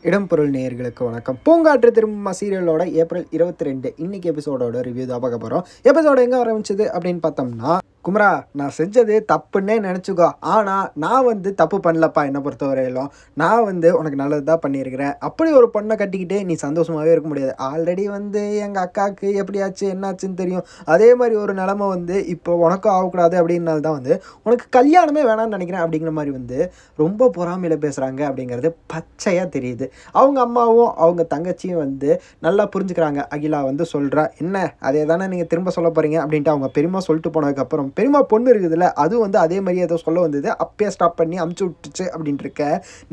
இடம்பொருள் நேயர்களுக்கு வணக்கம். பூங்காற்று திரும்ப சீரியலோட ஏப்ரல் 22 இன்னைக்கு எபிசோடோட ரிவ்யூ தான் பார்க்க போகிறோம். எபிசோட எங்கே ஆரம்பிச்சது அப்படின்னு பார்த்தோம்னா, குமரா நான் செஞ்சது தப்புன்னே நினச்சிக்கோ, ஆனால் நான் தப்பு பண்ணலப்பா. என்னை பொறுத்தவரையிலும் நான் உனக்கு நல்லது தான் பண்ணியிருக்கிறேன். அப்படி ஒரு பொண்ணை கட்டிக்கிட்டு நீ சந்தோஷமாகவே இருக்க முடியாது. ஆல்ரெடி எங்கள் அக்காவுக்கு எப்படியாச்சு என்னாச்சுன்னு தெரியும். அதே மாதிரி ஒரு நிலமை இப்போ உனக்கும் ஆகக்கூடாது அப்படின்னால தான் உனக்கு கல்யாணமே வேணாம்னு நினைக்கிறேன் அப்படிங்கிற மாதிரி ரொம்ப பொறாமையில் பேசுகிறாங்க அப்படிங்கிறது பச்சையாக தெரியுது. அவங்க அம்மாவும் அவங்க தங்கச்சியும் நல்லா புரிஞ்சுக்கிறாங்க. அகிலா சொல்கிறா, என்ன அதே தானே நீங்கள் திரும்ப சொல்ல போகிறீங்க அப்படின்ட்டு அவங்க பெரியம்மா சொல்லிட்டு போனதுக்கப்புறம், பெரியம்மா பொண்ணு இருக்குதுல்ல அதுவும் அதே மாதிரி ஏதோ சொல்ல வந்தது, அப்பயே ஸ்டாப் பண்ணி அமுச்சு விட்டுச்சு அப்படின்ட்டு இருக்க,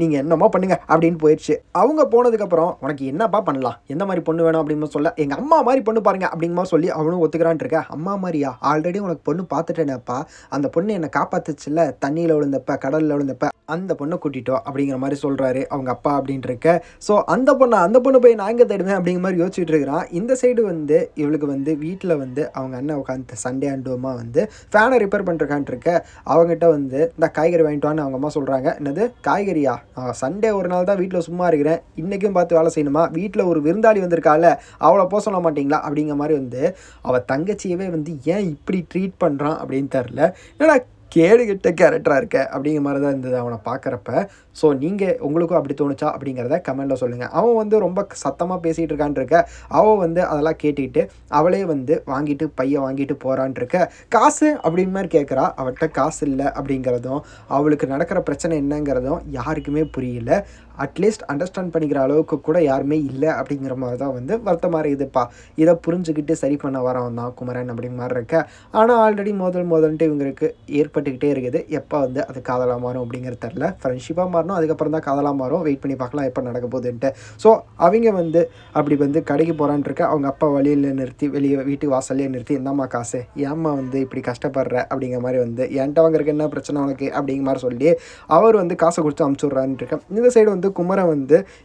நீங்கள் என்னமோ பண்ணுங்க அப்படின்னு போயிடுச்சு. அவங்க போனதுக்கப்புறம் உனக்கு என்னப்பா பண்ணலாம், எந்த மாதிரி பொண்ணு வேணும் அப்படின்னு சொல்ல, எங்கள் அம்மா மாதிரி பொண்ணு பாருங்க அப்படிங்கிற சொல்லி அவனும் ஒத்துக்கிறான் இருக்க. அம்மா மாதிரியா? ஆல்ரெடி உனக்கு பொண்ணு பார்த்துட்டேனப்பா, அந்த பொண்ணு என்னை காப்பாத்துச்சுல்ல, தண்ணியில் விழுந்தப்ப கடலில் விழுந்தப்ப, அந்த பொண்ணை கூட்டிட்டோம் அப்படிங்கிற மாதிரி சொல்கிறாரு அவங்க அப்பா அப்படின்ட்டு இருக்க. ஸோ அந்த பொண்ணு போய் நான் எங்கே தேடுவேன் அப்படிங்கிற மாதிரி யோசிச்சுட்டு இருக்கிறான். இந்த சைடு இவளுக்கு வீட்டில் அவங்க அண்ணன் உட்காந்து சண்டே அண்டுவமா ஃபேனை ரிப்பேர் பண்ணிருக்கான்ட்டு இருக்க. அவங்ககிட்ட இந்த காய்கறி வாங்கிட்டு வான்னு அவங்க அம்மா சொல்கிறாங்க. என்னது காய்கறியா? சண்டே ஒரு நாள் தான் வீட்டில் சும்மா இருக்கிறேன், இன்றைக்கும் பார்த்து வேலை செய்யணுமா? வீட்டில் ஒரு விருந்தாளி வந்திருக்கால, அவளை போக சொல்ல மாட்டிங்களா அப்படிங்கிற மாதிரி அவள் தங்கச்சியவே ஏன் இப்படி ட்ரீட் பண்ணுறான் அப்படின்னு தெரில. ஏன்னா கேடுகிட்ட கேரக்டராக இருக்க அப்படிங்கிற மாதிரி தான் இருந்தது அவனை பார்க்குறப்ப. ஸோ நீங்கள் உங்களுக்கும் அப்படி தோணுச்சா அப்படிங்கிறத கமெண்டில் சொல்லுங்கள். அவன் ரொம்ப சத்தமாக பேசிகிட்டு இருக்கான் இருக்க. அவள் அதெல்லாம் கேட்டுக்கிட்டு அவளே வாங்கிட்டு பையை வாங்கிட்டு போகிறான் இருக்க. காசு அப்படின்னு மாதிரி கேட்குறா. அவள்கிட்ட காசு இல்லை அப்படிங்கிறதும் அவளுக்கு நடக்கிற பிரச்சனை என்னங்கிறதும் யாருக்குமே புரியல. அட்லீஸ்ட் அண்டர்ஸ்டாண்ட் பண்ணிக்கிற அளவுக்கு கூட யாருமே இல்லை அப்படிங்கிற மாதிரி தான் வருத்தமாக இருக்குதுப்பா. இதை புரிஞ்சுக்கிட்டு சரி பண்ண வரவன் தான் குமரன் அப்படிங்கிற மாதிரி இருக்க. ஆனால் ஆல்ரெடி முதல்ட்டு இவங்களுக்கு ஏற்பட்டுக்கிட்டே இருக்குது. எப்போ அது காதலாக மாறும் அப்படிங்கிறது தெரில. ஃப்ரெண்ட்ஷிப்பாக மாறணும், அதுக்கப்புறம் தான் காதலாக மாறும். வெயிட் பண்ணி பார்க்கலாம் எப்போ நடக்க போகுதுன்ட்டு. ஸோ அவங்க அப்படி கடைக்கு போகிறான் இருக்க. அவங்க அப்பா வழியில் நிறுத்தி வெளியே வீட்டு வாசல்லே நிறுத்தி, இந்தாம்மா காசு, ஏம்மா இப்படி கஷ்டப்படுற அப்படிங்கிற மாதிரி என்கிட்ட வாங்குறதுக்கு என்ன பிரச்சனை உனக்கு அப்படிங்கிற மாதிரி சொல்லி அவர் காசை கொடுத்து அமுச்சு விட்றான்னு இருக்கேன். இந்த சைடு குமரன்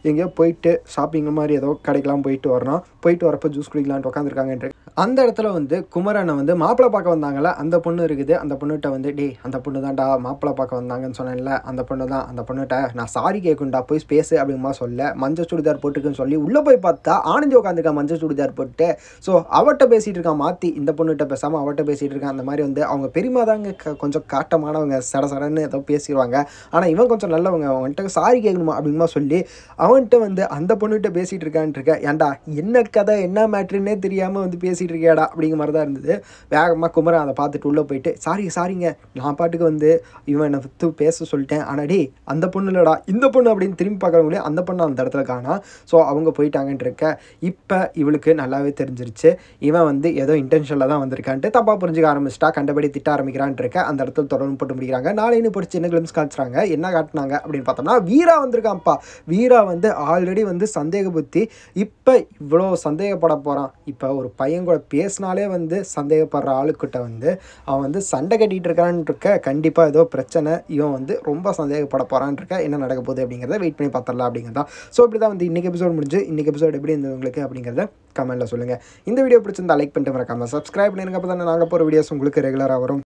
எங்கேயோ போயிட்டு ஷாப்பிங் மாதிரி ஏதோ கடைக்கெல்லாம் போயிட்டு வரணும். போயிட்டு வரப்போ ஜூஸ் குடிக்கலான்ட்டு உட்காந்துருக்காங்கன்ற அந்த இடத்துல குமரனை மாப்பிள்ளை பார்க்க வந்தாங்களே அந்த பொண்ணு இருக்குது. அந்த பொண்ணுகிட்ட டே அந்த பொண்ணு தான்டா மாப்பிள்ளை பார்க்க வந்தாங்கன்னு சொன்னேன்ல, அந்த பொண்ணு தான். அந்த பொண்ணுகிட்ட நான் சாரி கேட்குண்டா, போய் பேசு அப்படிமா சொல்ல, மஞ்சள் சுடிதார் போட்டுக்குன்னு சொல்லி உள்ளே போய் பார்த்தா ஆனந்தி உட்காந்துருக்கான் மஞ்சள் சுடிதார் போட்டு. ஸோ அவட்ட பேசிகிட்டு இருக்கான் மாற்றி, இந்த பொண்ணுகிட்ட பேசாமல் அவட்ட பேசிகிட்டு இருக்கான். அந்த மாதிரி அவங்க பெரியமா தாங்க கொஞ்சம் காட்டமானவங்க, சடன்னு ஏதோ பேசிடுவாங்க. ஆனால் இவன் கொஞ்சம் நல்லவங்க, அவன்கிட்ட சாரி கேட்கணுமா அப்படிமா சொல்லி அவன்கிட்ட அந்த பொண்ணுகிட்ட பேசிகிட்டு இருக்கான்ட்டு இருக்க. ஏன்டா என்ன கதை என்ன மேட்ருன்னே தெரியாமல் பேசிகிட்டு இருக்கியாடா அப்படிங்கிற மாதிரி தான் இருந்தது. வேகமாக குமரன் அதை பார்த்துட்டு உள்ளே போயிட்டு, சாரிங்க நான் பாட்டுக்கு இவன் என்னை பேச சொல்லிட்டேன், ஆனால் டே அந்த பொண்ணு இல்லைடா இந்த பொண்ணு அப்படின்னு திரும்பி பார்க்குறவங்களே அந்த பொண்ணு அந்த இடத்துல காணா. ஸோ அவங்க போயிட்டாங்கன்ட்டு இருக்க. இப்போ இவளுக்கு நல்லாவே தெரிஞ்சிருச்சு இவன் ஏதோ இன்டென்ஷனில் தான் வந்திருக்கான்ட்டு. தப்பாக புரிஞ்சுக்க ஆரம்பிச்சிட்டா, கண்டபடி திட்ட ஆரம்பிக்கிறான்ட்டு இருக்க. அந்த இடத்துல தொடர்ந்து போட்டு முடிக்கிறாங்க. நாளைன்னு பிடிச்சி என்ன கிளிம்ஸ் காட்டுறாங்க, என்ன காட்டினாங்க அப்படின்னு பார்த்தோம்னா, வீரா வந்திருக்கான்ப்பா. வீரா ஆல்ரெடி சந்தேக புத்தி. இப்போ இவ்வளோ சந்தேகப்பட போகிறான். இப்போ ஒரு பையன் கூட பேசினாலே சந்தேகப்படுற ஆளுக்கிட்ட அவன் சண்டை கட்டிகிட்டு இருக்கான்னு இருக்க. கண்டிப்பாக ஏதோ பிரச்சனை, இவன் ரொம்ப சந்தேகப்பட போகிறான் இருக்க. என்ன நடக்க போகுது அப்படிங்கிறத வெயிட் பண்ணி பார்த்துடலாம் அப்படிங்கிறதா. ஸோ இப்படி தான் இன்றைக்கி எபிசோட் முடிஞ்சு. இன்றைக்கி எபிசோட் எப்படி இருந்தது உங்களுக்கு அப்படிங்கிறத கமெண்ட்டில் சொல்லுங்கள். இந்த வீடியோ பிடிச்சிருந்தா லைக் பண்ணிட்டு மறக்காமல் சப்ஸ்கிரைப் பண்ணிருங்க. அப்போ தானே நாங்கள் போகிற வீடியோஸ் உங்களுக்கு ரெகுலராக வரும்.